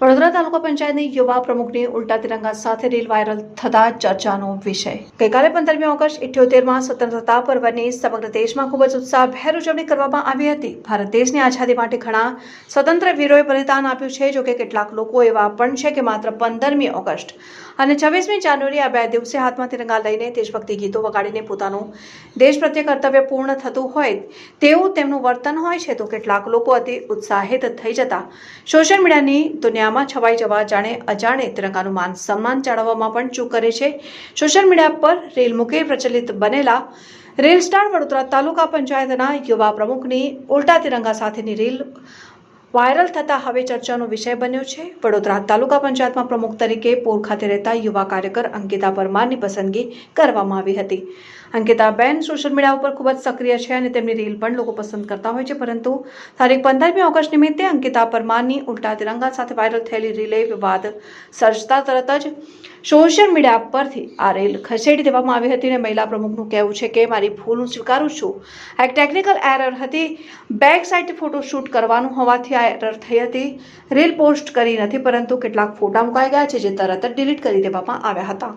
વડોદરા તાલુકા પંચાયતની યુવા પ્રમુખની ઉલટા તિરંગા સાથે રીલ વાયરલ થતા ચર્ચાનો વિષય. ગઈકાલે 15મી ઓગસ્ટ 78માં સ્વતંત્રતા પર્વની સમગ્ર દેશમાં ખૂબ જ ઉત્સાહભેર ઉજવણી કરવામાં આવી હતી. ભારત દેશની આઝાદી માટે ઘણા સ્વતંત્ર વીરોએ બલિદાન આપ્યું છે. જોકે કેટલાક લોકો એવા પણ છે કે માત્ર 15મી ઓગસ્ટ અને 26મી જાન્યુઆરી આ બે દિવસે હાથમાં તિરંગા લઈને દેશભક્તિ ગીતો વગાડીને પોતાનું દેશ પ્રત્યે કર્તવ્ય પૂર્ણ થતું હોય તેવું તેમનું વર્તન હોય છે, તો કેટલાક લોકો અતિ ઉત્સાહિત થઈ જતા સોશિયલ મીડિયાની દુનિયામાં છવાઈ જવા જાણે અજાણે તિરંગાનું માન સન્માન જાળવવામાં પણ ચૂક કરે છે. સોશિયલ મીડિયા પર રીલ મૂકે પ્રચલિત બનેલા રીલ સ્ટાર વડોદરા તાલુકા પંચાયતના યુવા પ્રમુખની ઉલટા તિરંગા સાથેની રીલ વાયરલ થતા હવે ચર્ચાનો વિષય બન્યો છે. વડોદરા તાલુકા પંચાયતમાં પ્રમુખ તરીકે પોર ખાતે રહેતા યુવા કાર્યકર અંકિતા પરમારની પસંદગી કરવામાં આવી હતી. અંકિતાબેન સોશિયલ મીડિયા ઉપર ખૂબ જ સક્રિય છે અને તેમની રીલ પણ લોકો પસંદ કરતા હોય છે, પરંતુ તારીખ 15મી ઓગસ્ટ નિમિત્તે અંકિતા પરમારની ઉલટા તિરંગા સાથે વાયરલ થયેલી રીલે વિવાદ સર્જતા તરત જ સોશિયલ મીડિયા પરથી આ રીલ ખસેડી દેવામાં આવી હતી અને મહિલા પ્રમુખનું કહેવું છે કે મારી ભૂલ હું સ્વીકારું છું. આ એક ટેકનિકલ એરર હતી. બેક સાઇડથી ફોટો શૂટ કરવાનું હોવાથી આ એરર થઈ હતી. રીલ પોસ્ટ કરી નથી, પરંતુ કેટલાક ફોટા મુકાઈ ગયા છે જે તરત જ ડિલીટ કરી દેવામાં આવ્યા હતા.